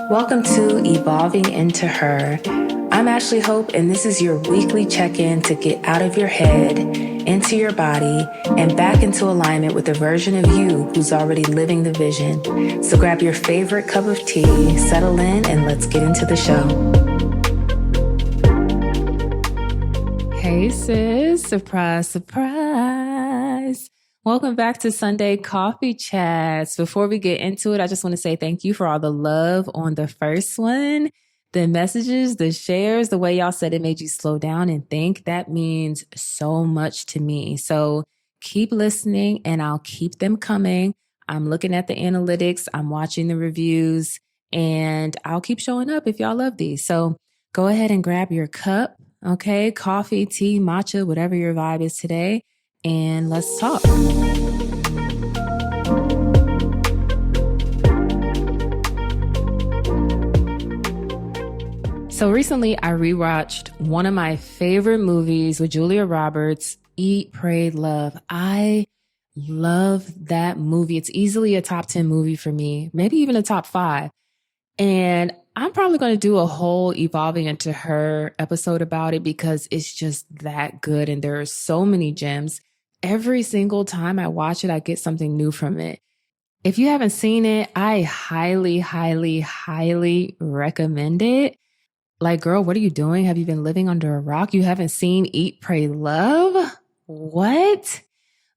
Welcome to Evolving Into Her. I'm Ashley Hope, and this is your weekly check-in to get out of your head, into your body, and back into alignment with the version of you who's already living the vision. So grab your favorite cup of tea, settle in, and let's get into the show. Hey sis, surprise, surprise. Welcome back to Sunday Coffee Chats. Before we get into it, I just want to say thank you for all the love on the first one, the messages, the shares, the way y'all said it made you slow down and think. That means so much to me. So keep listening and I'll keep them coming. I'm looking at the analytics, I'm watching the reviews, and I'll keep showing up if y'all love these. So go ahead and grab your cup, okay? Coffee, tea, matcha, whatever your vibe is today. And let's talk. So recently I rewatched one of my favorite movies with Julia Roberts, Eat, Pray, Love. I love that movie. It's easily a top 10 movie for me, maybe even a top 5. And I'm probably going to do a whole Evolving Into Her episode about it because it's just that good. And there are so many gems. Every single time I watch it, I get something new from it. If you haven't seen it, I highly, highly, highly recommend it. Like, girl, what are you doing? Have you been living under a rock? You haven't seen Eat, Pray, Love? What?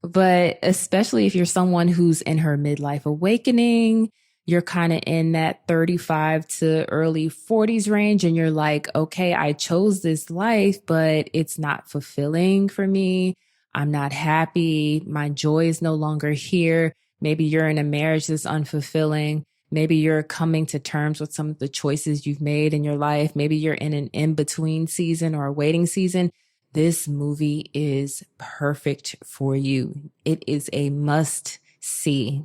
But especially if you're someone who's in her midlife awakening, you're kind of in that 35 to early 40s range and you're like, okay, I chose this life, but it's not fulfilling for me. I'm not happy. My joy is no longer here. Maybe you're in a marriage that's unfulfilling. Maybe you're coming to terms with some of the choices you've made in your life. Maybe you're in an in-between season or a waiting season. This movie is perfect for you. It is a must-see.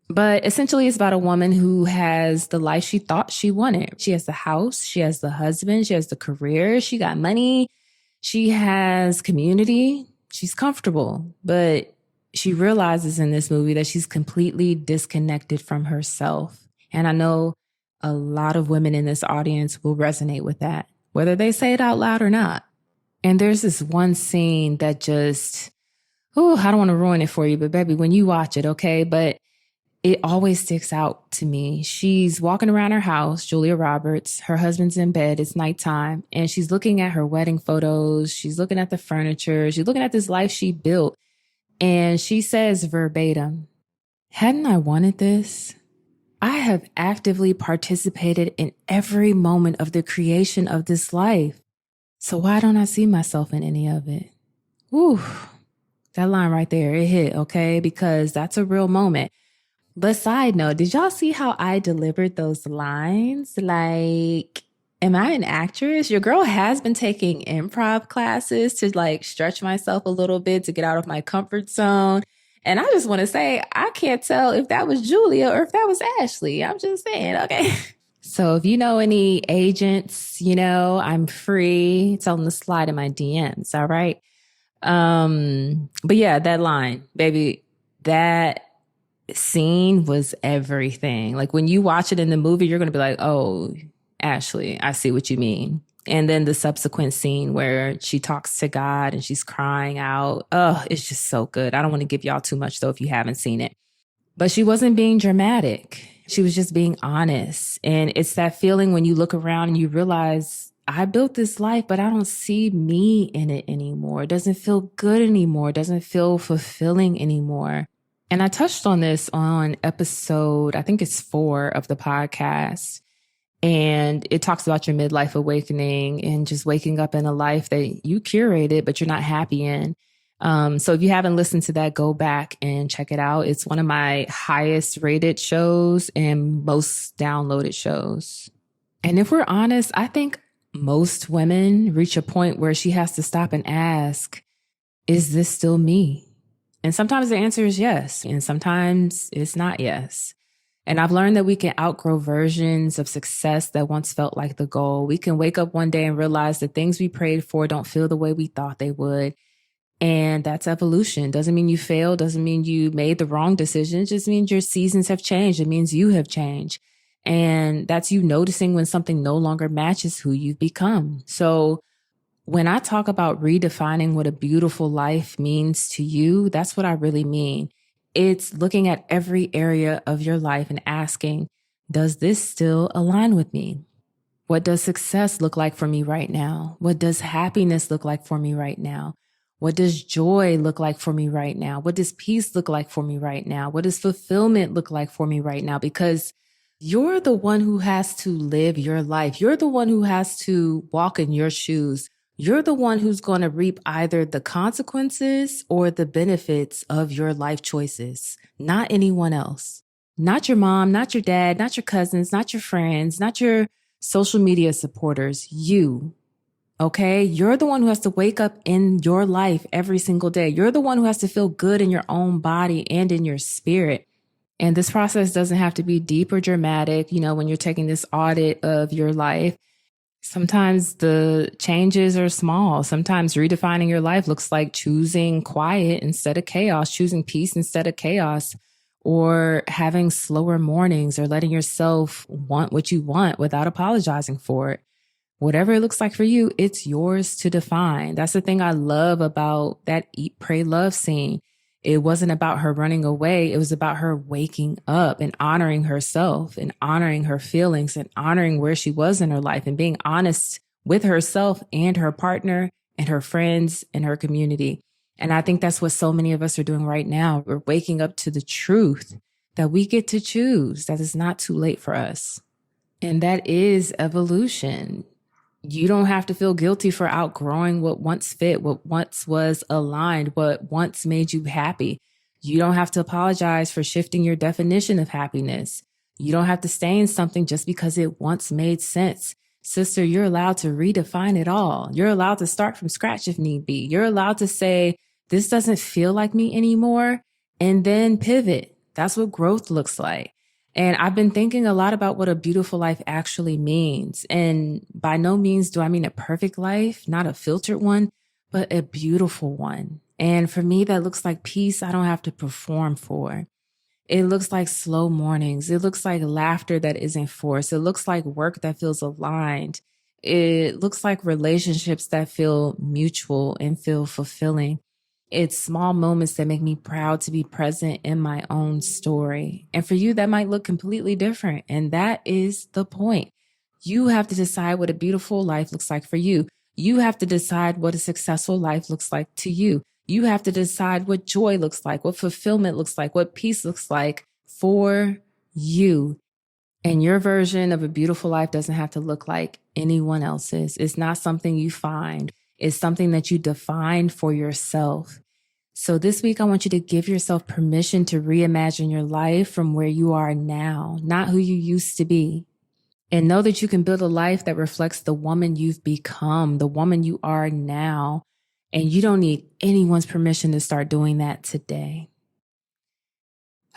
But essentially, it's about a woman who has the life she thought she wanted. She has the house, she has the husband, she has the career, she got money, she has community, she's comfortable. But she realizes in this movie that she's completely disconnected from herself. And I know a lot of women in this audience will resonate with that, whether they say it out loud or not. And there's this one scene that just, I don't want to ruin it for you, but baby, when you watch it, okay? But it always sticks out to me. She's walking around her house, Julia Roberts, her husband's in bed, it's nighttime, and she's looking at her wedding photos. She's looking at the furniture. She's looking at this life she built. And she says verbatim, hadn't I wanted this? I have actively participated in every moment of the creation of this life. So why don't I see myself in any of it? Whew, that line right there, it hit, okay? Because that's a real moment. But side note, did y'all see how I delivered those lines? Like, am I an actress? Your girl has been taking improv classes to like stretch myself a little bit to get out of my comfort zone. And I just want to say, I can't tell if that was Julia or if that was Ashley. I'm just saying, okay. So if you know any agents, I'm free. Tell them to slide in my DMs. All right. But yeah, that line, baby, that scene was everything. Like when you watch it in the movie, you're going to be like, oh, Ashley, I see what you mean. And then the subsequent scene where she talks to God and she's crying out. Oh, it's just so good. I don't want to give y'all too much though if you haven't seen it. But she wasn't being dramatic. She was just being honest. And it's that feeling when you look around and you realize I built this life, but I don't see me in it anymore. It doesn't feel good anymore. It doesn't feel fulfilling anymore. And I touched on this on episode, I think it's 4 of the podcast. And it talks about your midlife awakening and just waking up in a life that you curated, but you're not happy in. So if you haven't listened to that, go back and check it out. It's one of my highest rated shows and most downloaded shows. And if we're honest, I think most women reach a point where she has to stop and ask, is this still me? And sometimes the answer is yes. And sometimes it's not yes. And I've learned that we can outgrow versions of success that once felt like the goal. We can wake up one day and realize the things we prayed for don't feel the way we thought they would. And that's evolution. Doesn't mean you failed, doesn't mean you made the wrong decision. It just means your seasons have changed. It means you have changed. And that's you noticing when something no longer matches who you've become. So when I talk about redefining what a beautiful life means to you, that's what I really mean. It's looking at every area of your life and asking, does this still align with me? What does success look like for me right now? What does happiness look like for me right now? What does joy look like for me right now? What does peace look like for me right now? What does fulfillment look like for me right now? Because you're the one who has to live your life. You're the one who has to walk in your shoes. You're the one who's going to reap either the consequences or the benefits of your life choices, not anyone else. Not your mom, not your dad, not your cousins, not your friends, not your social media supporters, you. Okay. You're the one who has to wake up in your life every single day. You're the one who has to feel good in your own body and in your spirit. And this process doesn't have to be deep or dramatic. You know, when you're taking this audit of your life, sometimes the changes are small. Sometimes redefining your life looks like choosing quiet instead of chaos, choosing peace instead of chaos, or having slower mornings, or letting yourself want what you want without apologizing for it. Whatever it looks like for you, it's yours to define. That's the thing I love about that Eat, Pray, Love scene. It wasn't about her running away. It was about her waking up and honoring herself and honoring her feelings and honoring where she was in her life and being honest with herself and her partner and her friends and her community. And I think that's what so many of us are doing right now. We're waking up to the truth that we get to choose, that it's not too late for us. And that is evolution. You don't have to feel guilty for outgrowing what once fit, what once was aligned, what once made you happy. You don't have to apologize for shifting your definition of happiness. You don't have to stay in something just because it once made sense. Sister, you're allowed to redefine it all. You're allowed to start from scratch if need be. You're allowed to say, this doesn't feel like me anymore, and then pivot. That's what growth looks like. And I've been thinking a lot about what a beautiful life actually means. And by no means do I mean a perfect life, not a filtered one, but a beautiful one. And for me, that looks like peace I don't have to perform for. It looks like slow mornings. It looks like laughter that isn't forced. It looks like work that feels aligned. It looks like relationships that feel mutual and feel fulfilling. It's small moments that make me proud to be present in my own story. And for you, that might look completely different. And that is the point. You have to decide what a beautiful life looks like for you. You have to decide what a successful life looks like to you. You have to decide what joy looks like, what fulfillment looks like, what peace looks like for you. And your version of a beautiful life doesn't have to look like anyone else's. It's not something you find. It's something that you define for yourself. So this week, I want you to give yourself permission to reimagine your life from where you are now, not who you used to be. And know that you can build a life that reflects the woman you've become, the woman you are now. And you don't need anyone's permission to start doing that today.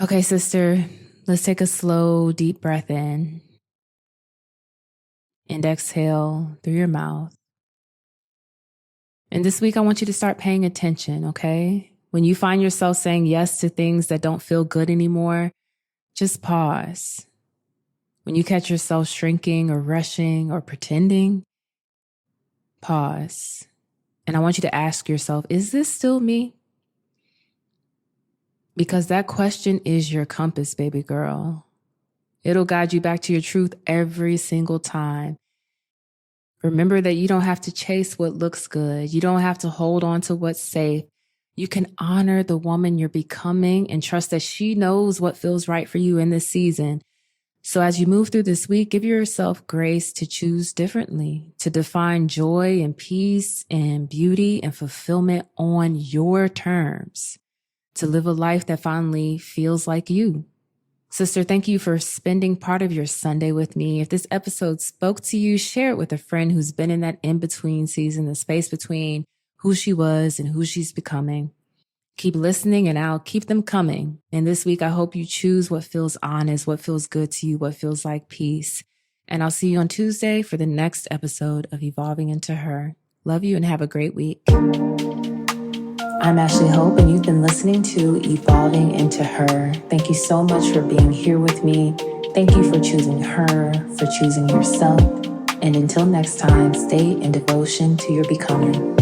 Okay, sister, let's take a slow, deep breath in and exhale through your mouth. And this week, I want you to start paying attention, okay? When you find yourself saying yes to things that don't feel good anymore, just pause. When you catch yourself shrinking or rushing or pretending, pause. And I want you to ask yourself, is this still me? Because that question is your compass, baby girl. It'll guide you back to your truth every single time. Remember that you don't have to chase what looks good. You don't have to hold on to what's safe. You can honor the woman you're becoming and trust that she knows what feels right for you in this season. So as you move through this week, give yourself grace to choose differently, to define joy and peace and beauty and fulfillment on your terms, to live a life that finally feels like you. Sister, thank you for spending part of your Sunday with me. If this episode spoke to you, share it with a friend who's been in that in-between season, the space between who she was and who she's becoming. Keep listening and I'll keep them coming. And this week, I hope you choose what feels honest, what feels good to you, what feels like peace. And I'll see you on Tuesday for the next episode of Evolving Into Her. Love you and have a great week. I'm Ashley Hope, and you've been listening to Evolving Into Her. Thank you so much for being here with me. Thank you for choosing her, for choosing yourself. And until next time, stay in devotion to your becoming.